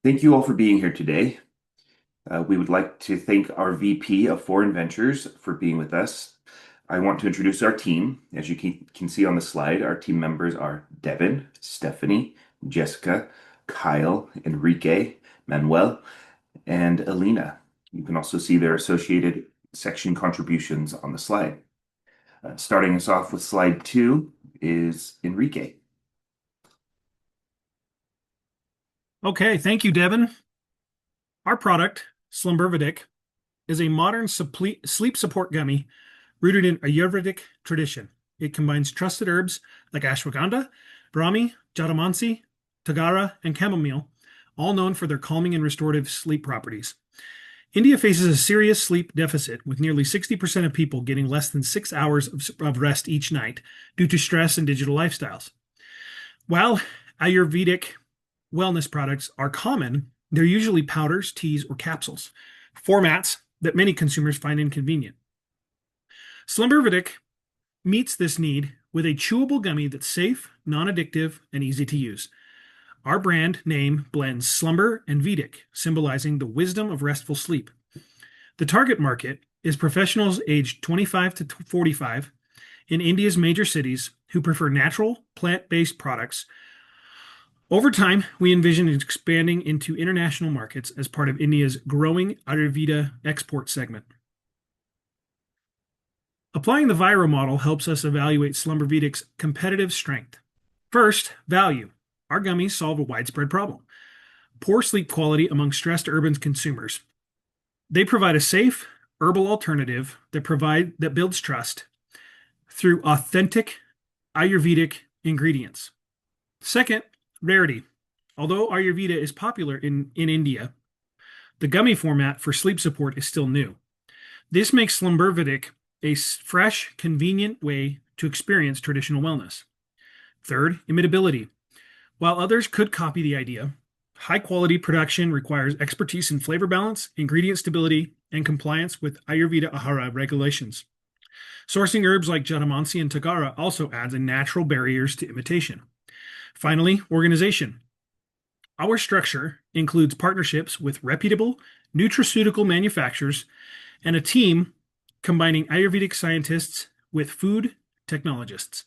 Thank you all for being here today. We would like to thank our VP of Foreign Ventures for being with us. I want to introduce our team. As you can see on the slide, our team members are Devin, Stephanie, Jessica, Kyle, Enrique, Manuel, and Alina. You can also see their associated section contributions on the slide. Starting us off with slide 2 is Enrique. Okay, thank you, Devin. Our product, SlumberVedic, is a modern sleep support gummy rooted in Ayurvedic tradition. It combines trusted herbs like ashwagandha, brahmi, jatamansi, tagara, and chamomile, all known for their calming and restorative sleep properties. India faces a serious sleep deficit, with nearly 60% of people getting less than 6 hours of rest each night due to stress and digital lifestyles. While Ayurvedic wellness products are common, they're usually powders, teas, or capsules, formats that many consumers find inconvenient. SlumberVedic meets this need with a chewable gummy that's safe, non-addictive, and easy to use. Our brand name blends slumber and Vedic, symbolizing the wisdom of restful sleep. The target market is professionals aged 25 to 45 in India's major cities who prefer natural, plant-based products. Over time, we envision expanding into international markets as part of India's growing Ayurveda export segment. Applying the Viro model helps us evaluate SlumberVedic's competitive strength. First, value. Our gummies solve a widespread problem: poor sleep quality among stressed urban consumers. They provide a safe, herbal alternative that builds trust through authentic Ayurvedic ingredients. Second, rarity. Although Ayurveda is popular in India, the gummy format for sleep support is still new. This makes SlumberVedic a fresh, convenient way to experience traditional wellness. Third, imitability. While others could copy the idea, high-quality production requires expertise in flavor balance, ingredient stability, and compliance with Ayurveda Ahara regulations. Sourcing herbs like jatamansi and tagara also adds natural barriers to imitation. Finally, organization. Our structure includes partnerships with reputable nutraceutical manufacturers and a team combining Ayurvedic scientists with food technologists.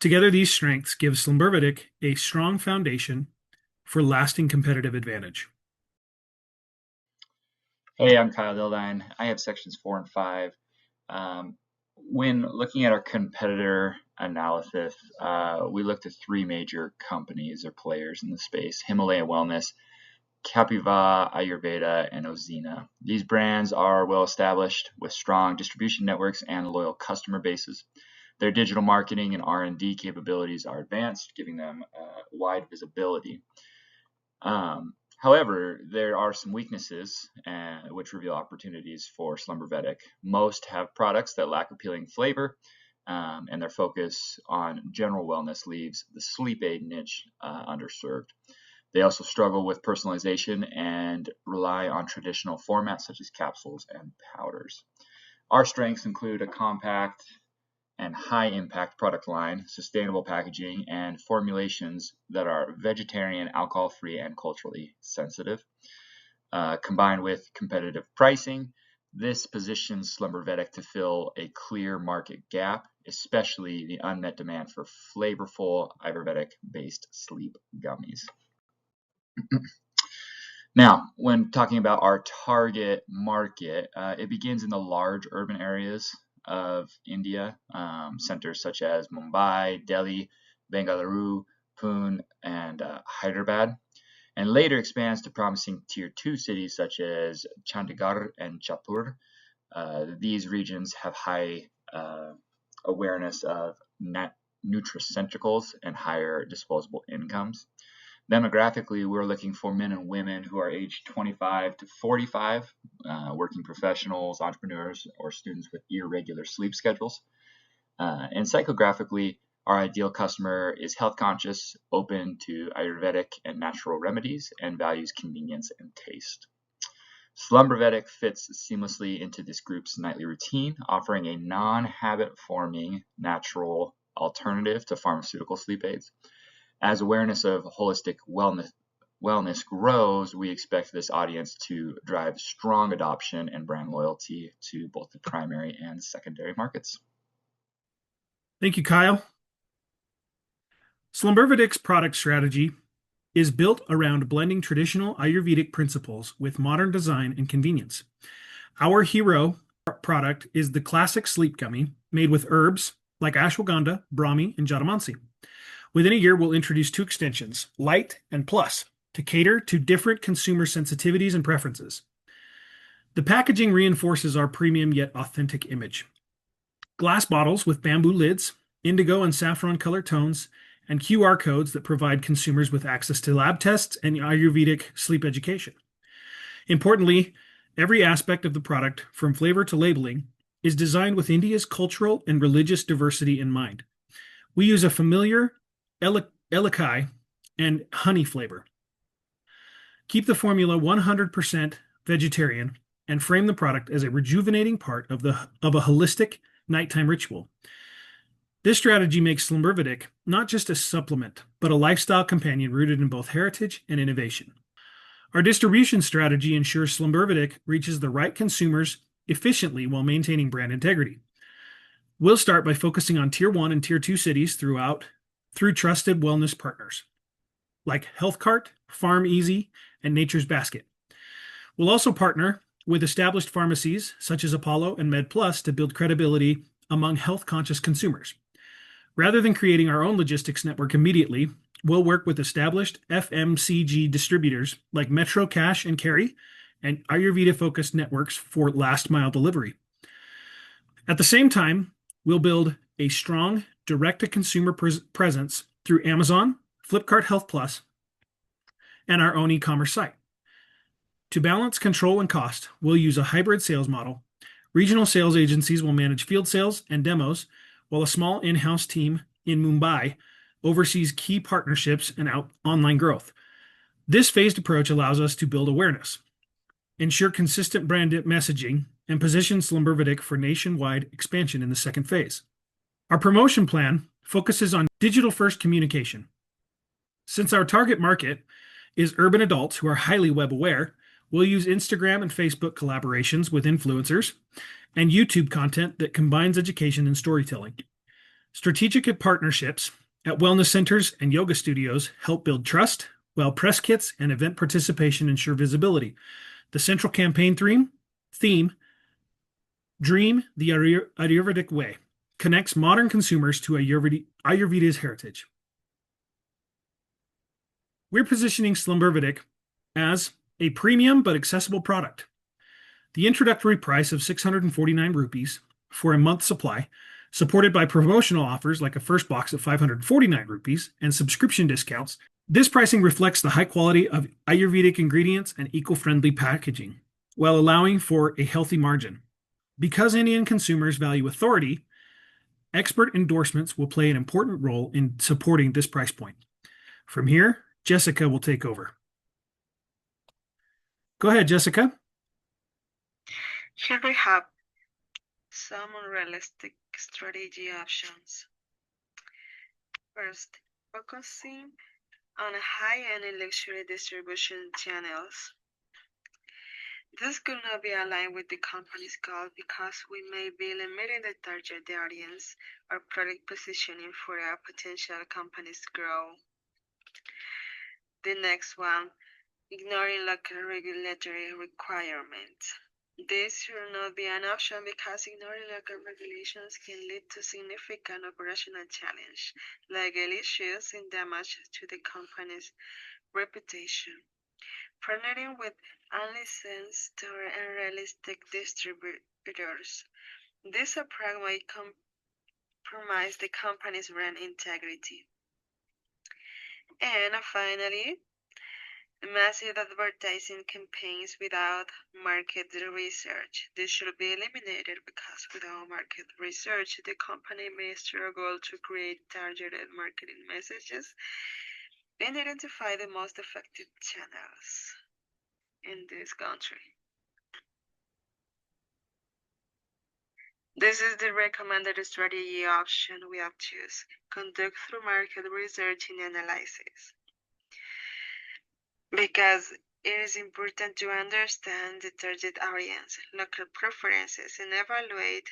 Together, these strengths give SlumberVedic a strong foundation for lasting competitive advantage. Hey, I'm Kyle Dildine. I have sections 4 and 5. When looking at our competitor analysis, we looked at 3 major companies or players in the space: Himalaya Wellness, Captiva Ayurveda, and Ozena. These brands are well established with strong distribution networks and loyal customer bases. Their digital marketing and R&D capabilities are advanced, giving them wide visibility. However, there are some weaknesses which reveal opportunities for SlumberVedic. Most have products that lack appealing flavor, and their focus on general wellness leaves the sleep aid niche underserved. They also struggle with personalization and rely on traditional formats such as capsules and powders. Our strengths include a compact and high-impact product line, sustainable packaging, and formulations that are vegetarian, alcohol-free, and culturally sensitive. Combined with competitive pricing, this positions SlumberVedic to fill a clear market gap, especially the unmet demand for flavorful Ayurvedic-based sleep gummies. Now, when talking about our target market, it begins in the large urban areas of India, centers such as Mumbai, Delhi, Bengaluru, Pune, and Hyderabad, and later expands to promising tier 2 cities such as Chandigarh and Jaipur. These regions have high awareness of nutraceuticals and higher disposable incomes. Demographically, we're looking for men and women who are aged 25 to 45, working professionals, entrepreneurs, or students with irregular sleep schedules. And psychographically, our ideal customer is health conscious, open to Ayurvedic and natural remedies, and values convenience and taste. SlumberVedic fits seamlessly into this group's nightly routine, offering a non-habit forming natural alternative to pharmaceutical sleep aids. As awareness of holistic wellness wellness grows, we expect this audience to drive strong adoption and brand loyalty to both the primary and secondary markets. Thank you, Kyle. SlumberVedic's product strategy is built around blending traditional Ayurvedic principles with modern design and convenience. Our hero product is the classic sleep gummy made with herbs like ashwagandha, brahmi, and jatamansi. Within a year, we'll introduce 2 extensions, Light and Plus, to cater to different consumer sensitivities and preferences. The packaging reinforces our premium yet authentic image. Glass bottles with bamboo lids, indigo and saffron color tones, and QR codes that provide consumers with access to lab tests and Ayurvedic sleep education. Importantly, every aspect of the product, from flavor to labeling, is designed with India's cultural and religious diversity in mind. We use a familiar élakai and honey flavor. Keep the formula 100% vegetarian and frame the product as a rejuvenating part of a holistic nighttime ritual. This strategy makes SlumberVedic not just a supplement, but a lifestyle companion rooted in both heritage and innovation. Our distribution strategy ensures SlumberVedic reaches the right consumers efficiently while maintaining brand integrity. We'll start by focusing on Tier 1 and Tier 2 cities through trusted wellness partners like HealthCart, Farm Easy, and Nature's Basket. We'll also partner with established pharmacies such as Apollo and MedPlus to build credibility among health-conscious consumers. Rather than creating our own logistics network immediately, we'll work with established FMCG distributors like Metro Cash and Carry and Ayurveda-focused networks for last-mile delivery. At the same time, we'll build a strong direct-to-consumer presence through Amazon, Flipkart Health Plus, and our own e-commerce site. To balance control and cost, we'll use a hybrid sales model. Regional sales agencies will manage field sales and demos, while a small in-house team in Mumbai oversees key partnerships and online growth. This phased approach allows us to build awareness, ensure consistent brand messaging, and position SlumberVedic for nationwide expansion in the second phase. Our promotion plan focuses on digital-first communication. Since our target market is urban adults who are highly web-aware, we'll use Instagram and Facebook collaborations with influencers and YouTube content that combines education and storytelling. Strategic partnerships at wellness centers and yoga studios help build trust, while press kits and event participation ensure visibility. The central campaign theme, Dream the Ayurvedic Way, connects modern consumers to Ayurveda's heritage. We're positioning SlumberVedic as a premium but accessible product. The introductory price of 649 rupees for a month's supply, supported by promotional offers like a first box at 549 rupees and subscription discounts. This pricing reflects the high quality of Ayurvedic ingredients and eco-friendly packaging, while allowing for a healthy margin. Because Indian consumers value authority, expert endorsements will play an important role in supporting this price point. From here, Jessica will take over. Go ahead, Jessica. Here we have some unrealistic strategy options. First, focusing on high-end luxury distribution channels. This could not be aligned with the company's goal because we may be limiting the target audience or product positioning for our potential company's growth. The next one, ignoring local regulatory requirements. This should not be an option because ignoring local regulations can lead to significant operational challenge, legal issues, and damage to the company's reputation. Partnering with unlicensed or unrealistic distributors. This approach may compromise the company's brand integrity. And finally, massive advertising campaigns without market research. This should be eliminated because without market research, the company may struggle to create targeted marketing messages and identify the most effective channels in this country. This is the recommended strategy option we have chosen. Conduct through market research and analysis. because it is important to understand the target audience, local preferences, and evaluate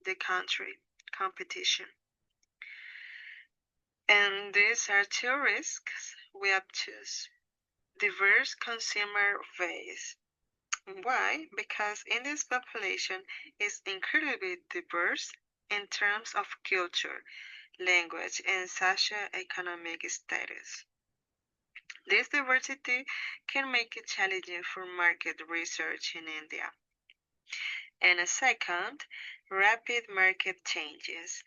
the country competition. And these are two risks we have choose. Diverse consumer base. Why? Because India's population is incredibly diverse in terms of culture, language, and socio-economic status. This diversity can make it challenging for market research in India. And a second, rapid market changes.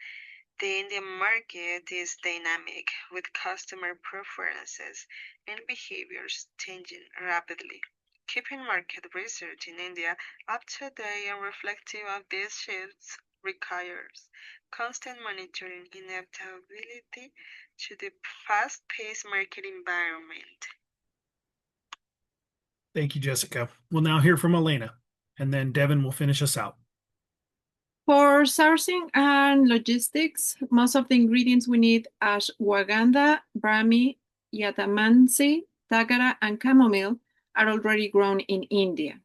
The Indian market is dynamic, with customer preferences and behaviors changing rapidly. Keeping market research in India up to date and reflective of these shifts requires constant monitoring and adaptability to the fast-paced market environment. Thank you, Jessica. We'll now hear from Elena, and then Devin will finish us out. For sourcing and logistics, most of the ingredients we need ashwagandha, brahmi, yatamansi, tagara, and chamomile are already grown in India.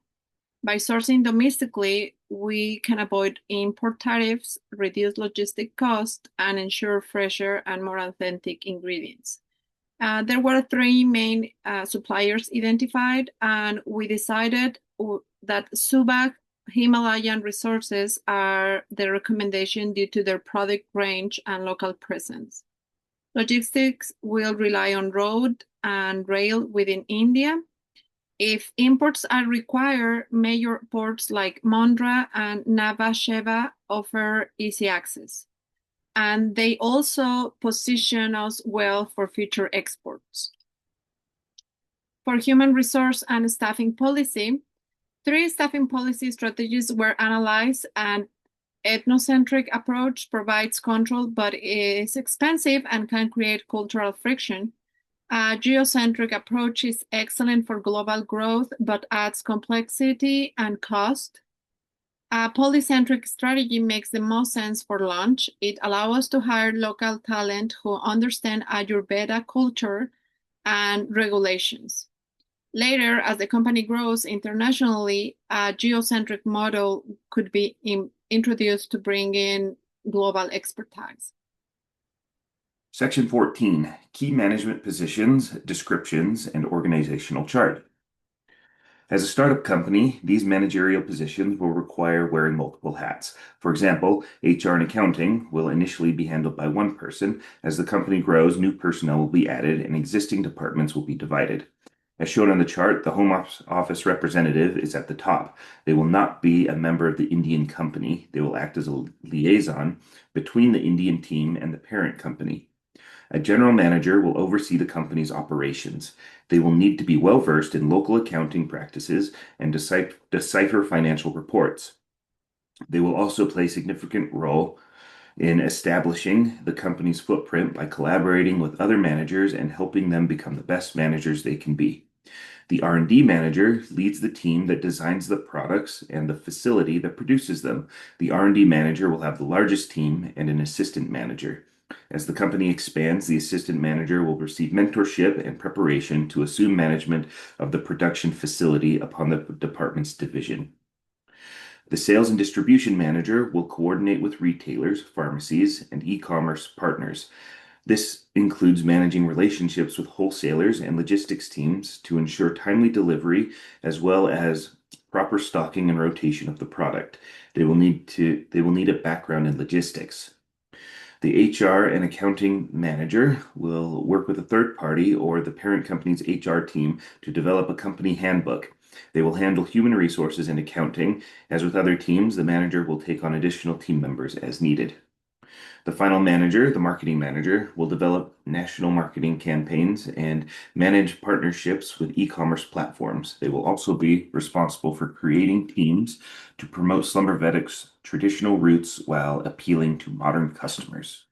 By sourcing domestically, we can avoid import tariffs, reduce logistic costs, and ensure fresher and more authentic ingredients. There were three main suppliers identified, and we decided that Subak Himalayan resources are the recommendation due to their product range and local presence. Logistics will rely on road and rail within India. If imports are required, major ports like Mondra and Nhava Sheva offer easy access. And they also position us well for future exports. For human resource and staffing policy, 3 staffing policy strategies were analyzed, and ethnocentric approach provides control but is expensive and can create cultural friction. A geocentric approach is excellent for global growth but adds complexity and cost. A polycentric strategy makes the most sense for launch. It allows us to hire local talent who understand Ayurveda culture and regulations. Later, as the company grows internationally, a geocentric model could be introduced to bring in global expertise. Section 14, Key Management Positions, Descriptions, and Organizational Chart. As a startup company, these managerial positions will require wearing multiple hats. For example, HR and accounting will initially be handled by one person. As the company grows, new personnel will be added and existing departments will be divided. As shown on the chart, the Home Office representative is at the top. They will not be a member of the Indian company. They will act as a liaison between the Indian team and the parent company. A general manager will oversee the company's operations. They will need to be well-versed in local accounting practices and decipher financial reports. They will also play a significant role in establishing the company's footprint by collaborating with other managers and helping them become the best managers they can be. The R&D manager leads the team that designs the products and the facility that produces them. The R&D manager will have the largest team and an assistant manager. As the company expands, the assistant manager will receive mentorship and preparation to assume management of the production facility upon the department's division. The sales and distribution manager will coordinate with retailers, pharmacies, and e-commerce partners. This includes managing relationships with wholesalers and logistics teams to ensure timely delivery as well as proper stocking and rotation of the product. They will need a background in logistics. The HR and accounting manager will work with a third party or the parent company's HR team to develop a company handbook. They will handle human resources and accounting. As with other teams, the manager will take on additional team members as needed. The final manager, the marketing manager, will develop national marketing campaigns and manage partnerships with e-commerce platforms. They will also be responsible for creating teams to promote SlumberVedic's traditional roots while appealing to modern customers.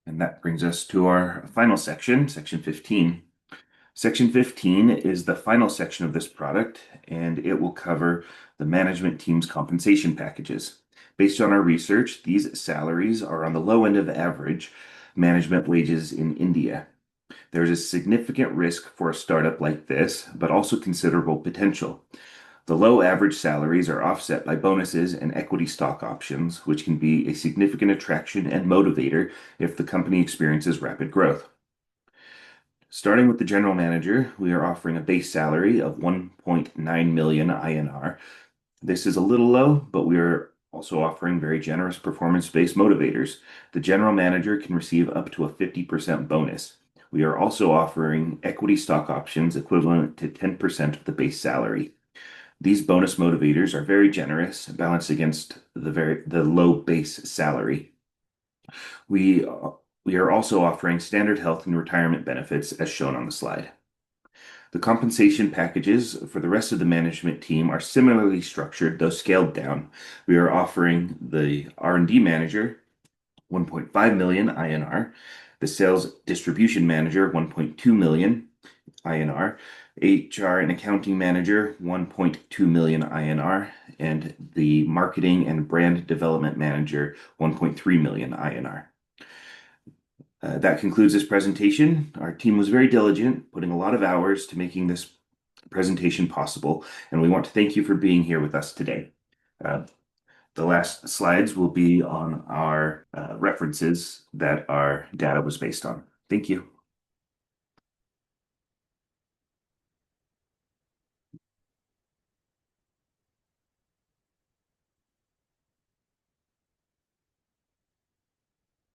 And that brings us to our final section, section 15. Section 15 is the final section of this product, and it will cover the management team's compensation packages. Based on our research, these salaries are on the low end of average management wages in India. There's a significant risk for a startup like this, but also considerable potential. The low average salaries are offset by bonuses and equity stock options, which can be a significant attraction and motivator if the company experiences rapid growth. Starting with the general manager, we are offering a base salary of 1.9 million INR. This is a little low, but we are also offering very generous performance-based motivators. The general manager can receive up to a 50% bonus. We are also offering equity stock options equivalent to 10% of the base salary. These bonus motivators are very generous, balanced against the low base salary. We are also offering standard health and retirement benefits as shown on the slide. The compensation packages for the rest of the management team are similarly structured, though scaled down. We are offering the R&D manager 1.5 million INR, the sales distribution manager 1.2 million INR, HR and accounting manager 1.2 million INR, and the marketing and brand development manager 1.3 million INR. That concludes this presentation. Our team was very diligent, putting a lot of hours to making this presentation possible, and we want to thank you for being here with us today. The last slides will be on our references that our data was based on. Thank you.